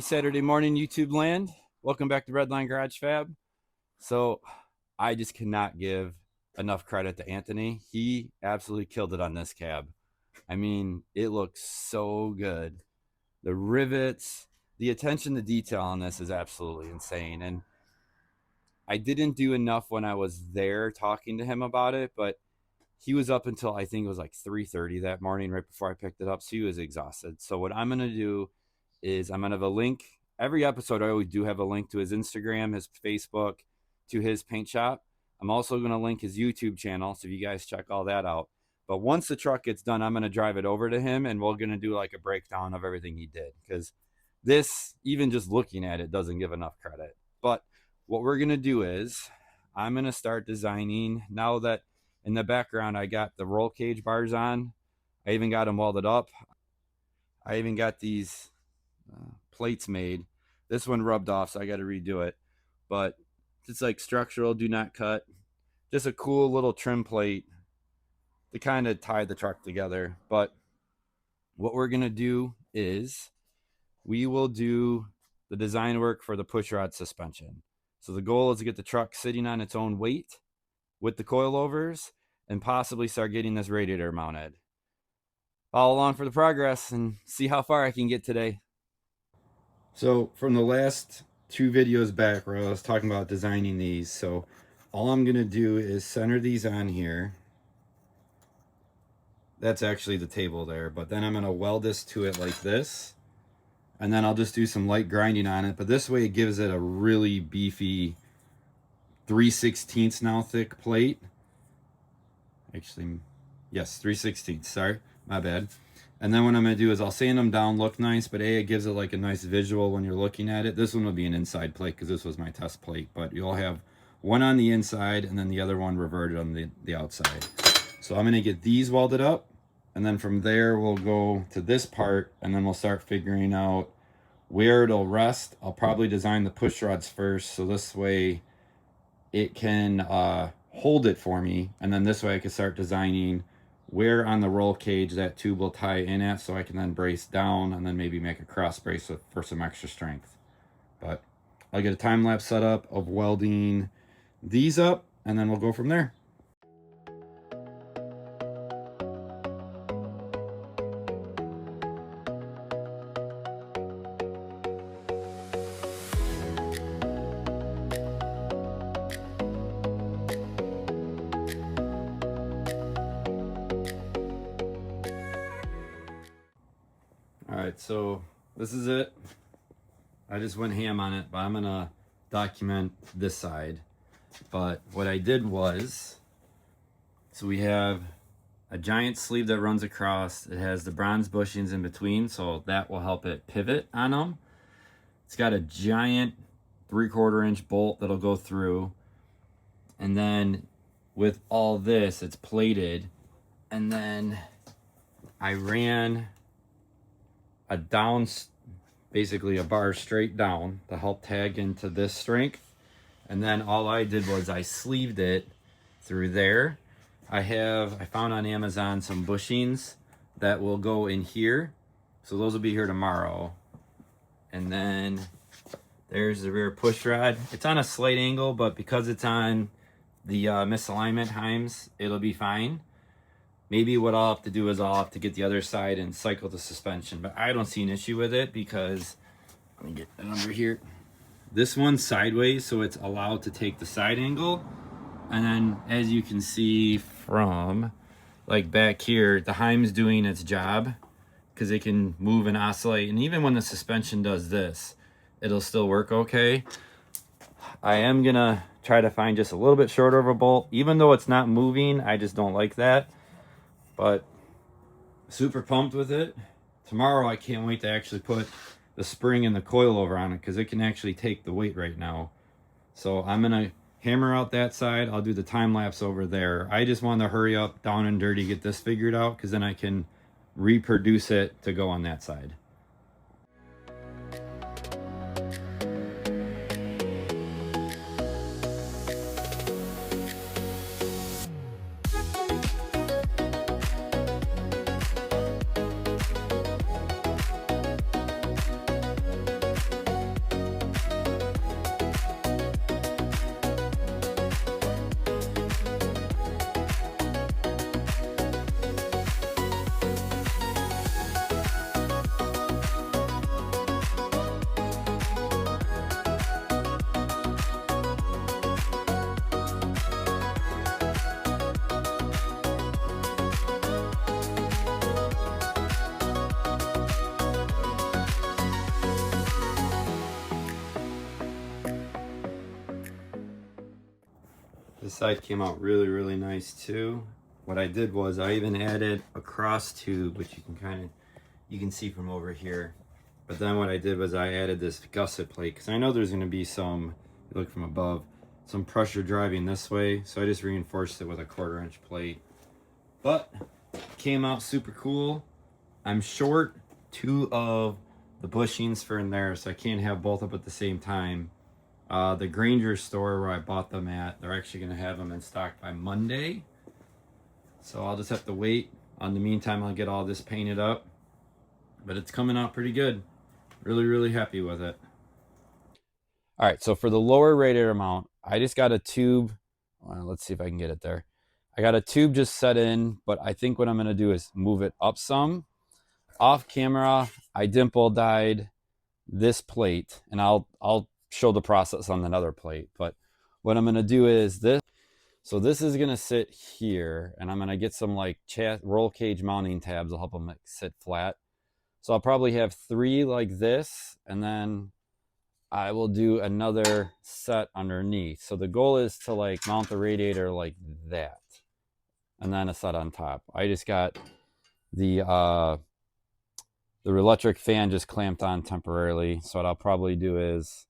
Saturday morning, YouTube land. Welcome back to Redline Garage Fab. So I just cannot give enough credit to Anthony. He absolutely killed it on this cab. I mean, it looks so good. The rivets, the attention to detail on this is absolutely insane. And I didn't do enough when I was there talking to him about it, but he was up until I think it was like 3:30 that morning right before I picked it up. So he was exhausted. So what I'm going to do is I'm going to have a link. Every episode, I always do have a link to his Instagram, his Facebook, to his paint shop. I'm also going to link his YouTube channel, so you guys check all that out. But once the truck gets done, I'm going to drive it over to him, and we're going to do like a breakdown of everything he did. Because this, even just looking at it, doesn't give enough credit. But what we're going to do is I'm going to start designing. Now that in the background, I got the roll cage bars on. I even got them welded up. I even got these plates made. This one rubbed off, so I got to redo it. But it's like structural, do not cut. Just a cool little trim plate to kind of tie the truck together. But what we're going to do is we will do the design work for the pushrod suspension. So the goal is to get the truck sitting on its own weight with the coilovers and possibly start getting this radiator mounted. Follow along for the progress and see how far I can get today. So from the last two videos back where I was talking about designing these, so all I'm going to do is center these on here. That's actually the table there, but then I'm going to weld this to it like this. And then I'll just do some light grinding on it, but this way it gives it a really beefy 3/16 now thick plate. Actually, yes, 3/16, sorry, my bad. And then what I'm going to do is I'll sand them down, look nice, but it gives it like a nice visual when you're looking at it. This one will be an inside plate because this was my test plate, but you'll have one on the inside and then the other one reverted on the outside. So I'm going to get these welded up, and then from there we'll go to this part, and then we'll start figuring out where it'll rest. I'll probably design the push rods first, so this way it can hold it for me, and then this way I can start designing where on the roll cage that tube will tie in at, so I can then brace down and then maybe make a cross brace for some extra strength. But I'll get a time lapse set up of welding these up, and then we'll go from there. Alright, so this is it. I just went ham on it, but I'm gonna document this side. But what I did was, so we have a giant sleeve that runs across. It has the bronze bushings in between, so that will help it pivot on them. It's got a giant 3/4 inch bolt that'll go through. And then with all this, it's plated. And then I ran a down, basically a bar straight down to help tag into this strength. And then all I did was I sleeved it through there. I found on Amazon some bushings that will go in here, so those will be here tomorrow. And then there's the rear push rod. It's on a slight angle, but because it's on the misalignment heims, it'll be fine. Maybe what I'll have to do is I'll have to get the other side and cycle the suspension, but I don't see an issue with it because, let me get it under here. This one's sideways, so it's allowed to take the side angle. And then as you can see from like back here, the heim's doing its job because it can move and oscillate. And even when the suspension does this, it'll still work okay. I am gonna try to find just a little bit shorter of a bolt. Even though it's not moving, I just don't like that. But super pumped with it. Tomorrow I can't wait to actually put the spring and the coilover on it because it can actually take the weight right now. So I'm gonna hammer out that side. I'll do the time lapse over there. I just want to hurry up, down and dirty, get this figured out because then I can reproduce it to go on that side. This side came out really, really nice too. What I did was I even added a cross tube, which you can see from over here. But then what I did was I added this gusset plate because I know there's going to be some, you look from above, some pressure driving this way. So I just reinforced it with a 1/4 inch plate. But came out super cool. I'm short 2 of the bushings for in there, so I can't have both up at the same time. The Granger store where I bought them at, they're actually going to have them in stock by Monday. So I'll just have to wait. In the meantime, I'll get all this painted up. But it's coming out pretty good. Really, really happy with it. All right, so for the lower radiator mount, I just got a tube. Well, let's see if I can get it there. I got a tube just set in, but I think what I'm going to do is move it up some. Off camera, I dimple dyed this plate, and I'll show the process on another plate. But what I'm going to do is this. So this is going to sit here, and I'm going to get some like roll cage mounting tabs. I'll help them sit flat. So I'll probably have 3 like this, and then I will do another set underneath. So the goal is to like mount the radiator like that, and then a set on top. I just got the electric fan just clamped on temporarily. So what I'll probably do is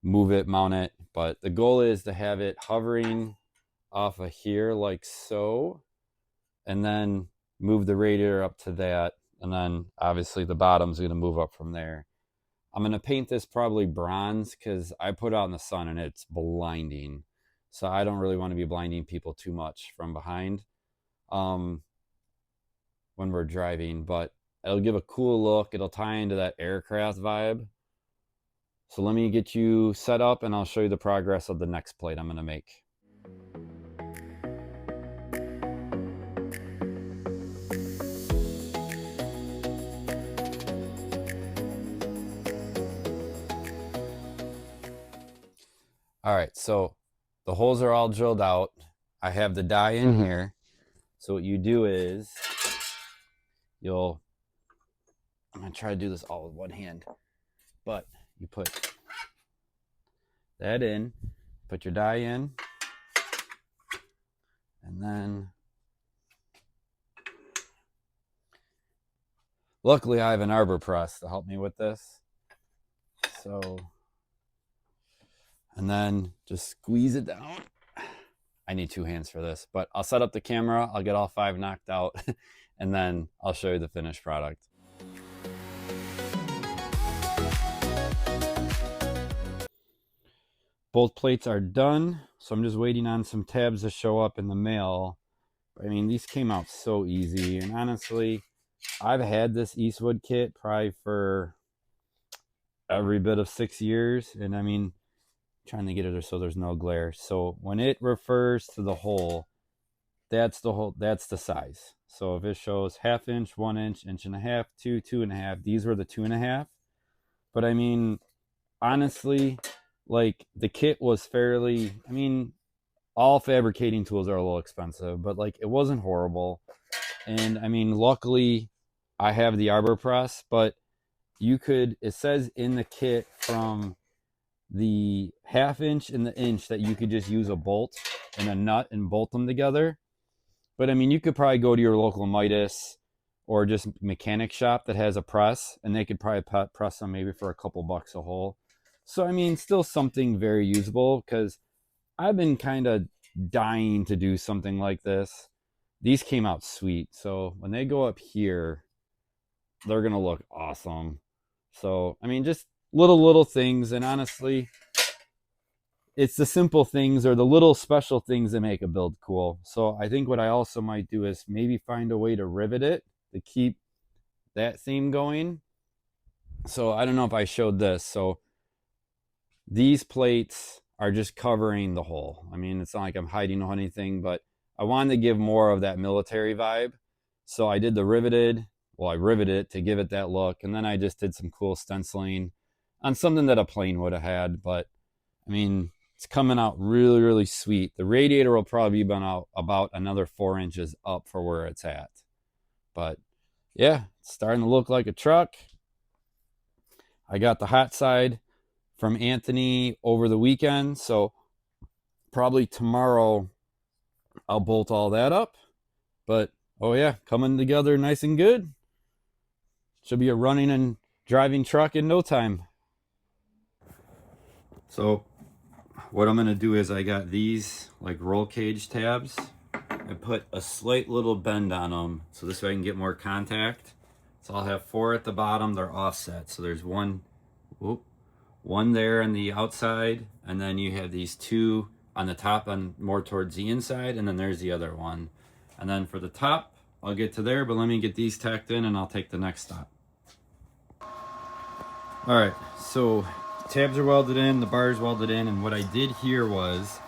move it, mount it. But the goal is to have it hovering off of here like so, and then move the radiator up to that. And then obviously the bottom's going to move up from there. I'm going to paint this probably bronze because I put it out in the sun and it's blinding. So I don't really want to be blinding people too much from behind when we're driving. But it'll give a cool look. It'll tie into that aircraft vibe. So let me get you set up and I'll show you the progress of the next plate I'm going to make. All right, so the holes are all drilled out. I have the die in here. So what you do is I'm gonna try to do this all with one hand, but you put that in, put your die in, and then luckily I have an arbor press to help me with this. So, and then just squeeze it down. I need 2 hands for this, but I'll set up the camera, I'll get all 5 knocked out, and then I'll show you the finished product. Both plates are done, so I'm just waiting on some tabs to show up in the mail. I mean, these came out so easy, and honestly, I've had this Eastwood kit probably for every bit of 6 years, and I mean, trying to get it so there's no glare. So when it refers to the hole, that's the size. So if it shows 1/2 inch, 1 inch, 1.5 inch, 2, 2.5, these were the 2.5. But I mean, honestly, like the kit was fairly, I mean, all fabricating tools are a little expensive, but like it wasn't horrible. And I mean, luckily I have the arbor press, but it says in the kit from the 1/2 inch and the inch that you could just use a bolt and a nut and bolt them together. But I mean, you could probably go to your local Midas or just mechanic shop that has a press, and they could probably press them maybe for a couple bucks a hole. So I mean, still something very usable, because I've been kind of dying to do something like this. These came out sweet, so when they go up here, they're gonna look awesome. So I mean, just little things, and honestly, it's the simple things or the little special things that make a build cool. So I think what I also might do is maybe find a way to rivet it to keep that theme going. So I don't know if I showed this. So these plates are just covering the hole. I mean, it's not like I'm hiding anything, but I wanted to give more of that military vibe. So I did the riveted. Well, I riveted it to give it that look. And then I just did some cool stenciling on something that a plane would have had. But I mean, it's coming out really, really sweet. The radiator will probably be about another 4 inches up for where it's at. But yeah, it's starting to look like a truck. I got the hot side from Anthony over the weekend. So probably tomorrow I'll bolt all that up. But oh yeah, coming together nice and good. Should be a running and driving truck in no time. So what I'm gonna do is I got these like roll cage tabs. I put a slight little bend on them so this way I can get more contact. So I'll have 4 at the bottom, they're offset. So there's one there on the outside, and then you have these 2 on the top and more towards the inside, and then there's the other one. And then for the top, I'll get to there, but let me get these tacked in and I'll take the next stop. All right, so tabs are welded in, the bar is welded in, and what I did here was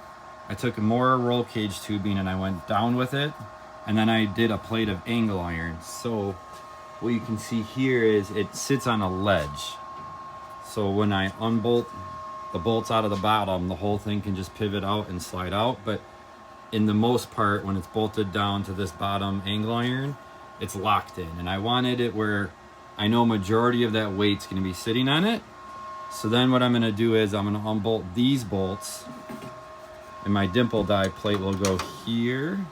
I took more roll cage tubing and I went down with it, and then I did a plate of angle iron. So what you can see here is it sits on a ledge. So when I unbolt the bolts out of the bottom, the whole thing can just pivot out and slide out. But in the most part, when it's bolted down to this bottom angle iron, it's locked in. And I wanted it where I know majority of that weight's gonna be sitting on it. So then what I'm gonna do is I'm gonna unbolt these bolts, and my dimple die plate will go here.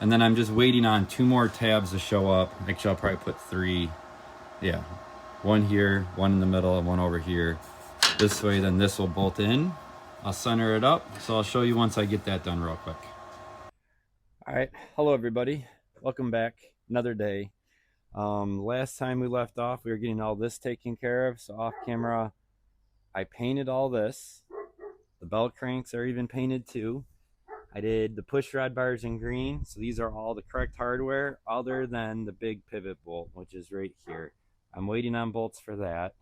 And then I'm just waiting on 2 more tabs to show up. Actually, I'll probably put 3. Yeah, 1 here, 1 in the middle, and 1 over here. This way, then this will bolt in. I'll center it up. So I'll show you once I get that done real quick. All right, hello everybody. Welcome back, another day. Last time we left off, we were getting all this taken care of. So off camera, I painted all this. The belt cranks are even painted too. I did the pushrod bars in green. So these are all the correct hardware other than the big pivot bolt, which is right here. I'm waiting on bolts for that.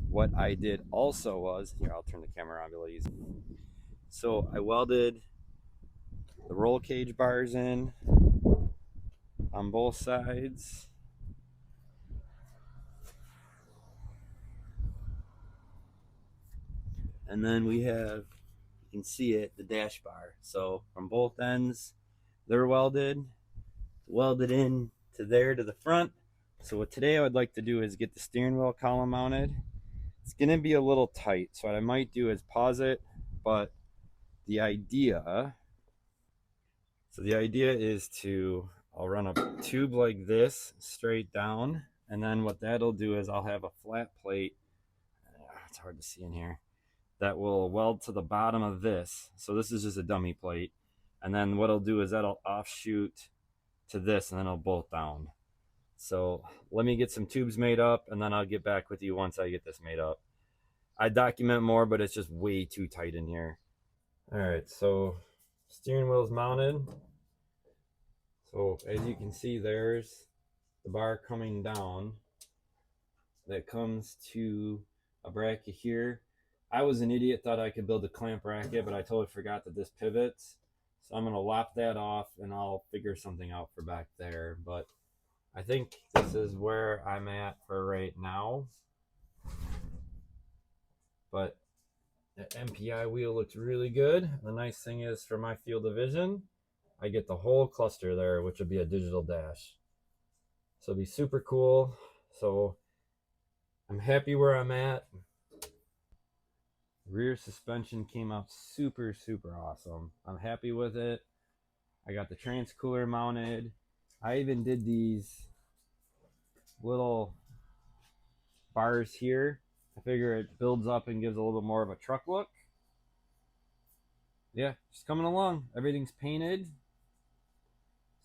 What I did also was, here, I'll turn the camera on really easy. So I welded the roll cage bars in on both sides. And then we have, you can see it, the dash bar. So from both ends, they're welded in to there to the front. So what today I would like to do is get the steering wheel column mounted. It's gonna be a little tight, so what I might do is pause it, but the idea is I'll run a tube like this straight down, and then what that'll do is I'll have a flat plate, it's hard to see in here, that will weld to the bottom of this. So this is just a dummy plate, and then what I'll do is that'll offshoot to this, and then I'll bolt down. So let me get some tubes made up, and then I'll get back with you once I get this made up. I document more, but it's just way too tight in here. All right, so steering wheel's mounted. So as you can see, there's the bar coming down that comes to a bracket here. I was an idiot, thought I could build a clamp bracket, but I totally forgot that this pivots. So I'm gonna lop that off and I'll figure something out for back there. But I think this is where I'm at for right now. But the MPI wheel looks really good. The nice thing is, for my field of vision, I get the whole cluster there, which would be a digital dash. So it'll be super cool. So I'm happy where I'm at. Rear suspension came out super, super awesome. I'm happy with it. I got the transcooler mounted. I even did these little bars here. I figure it builds up and gives a little bit more of a truck look. Yeah, just coming along. Everything's painted.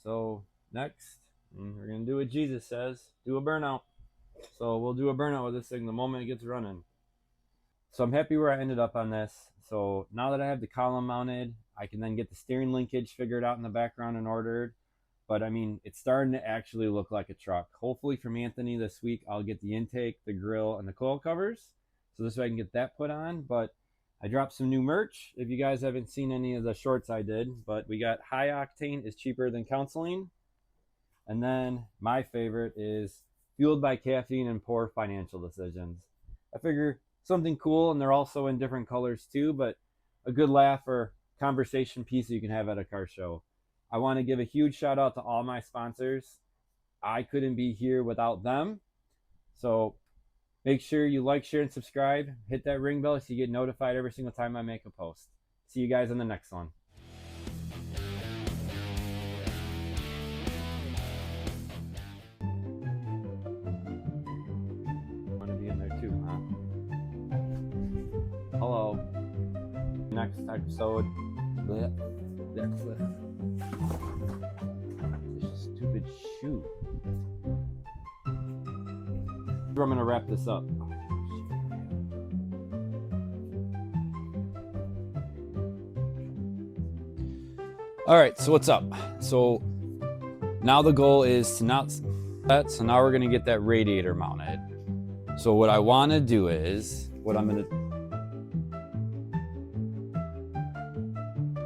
So next, we're gonna do what Jesus says, do a burnout. So we'll do a burnout with this thing the moment it gets running. So I'm happy where I ended up on this. So now that I have the column mounted, I can then get the steering linkage figured out in the background and ordered. But I mean, it's starting to actually look like a truck. Hopefully from Anthony this week, I'll get the intake, the grill, and the coil covers. So this way I can get that put on. But I dropped some new merch. If you guys haven't seen any of the shorts I did, but we got high octane is cheaper than counseling. And then my favorite is fueled by caffeine and poor financial decisions. I figure something cool, and they're also in different colors too, but a good laugh or conversation piece you can have at a car show. I want to give a huge shout out to all my sponsors. I couldn't be here without them. So make sure you like, share, and subscribe. Hit that ring bell so you get notified every single time I make a post. See you guys in the next one. Want to be in there too, huh? Hello. Next episode. This stupid shoe. I'm gonna wrap this up. All right, so what's up? So now the goal is to not that. So now we're gonna get that radiator mounted. So what I want to do is, what I'm gonna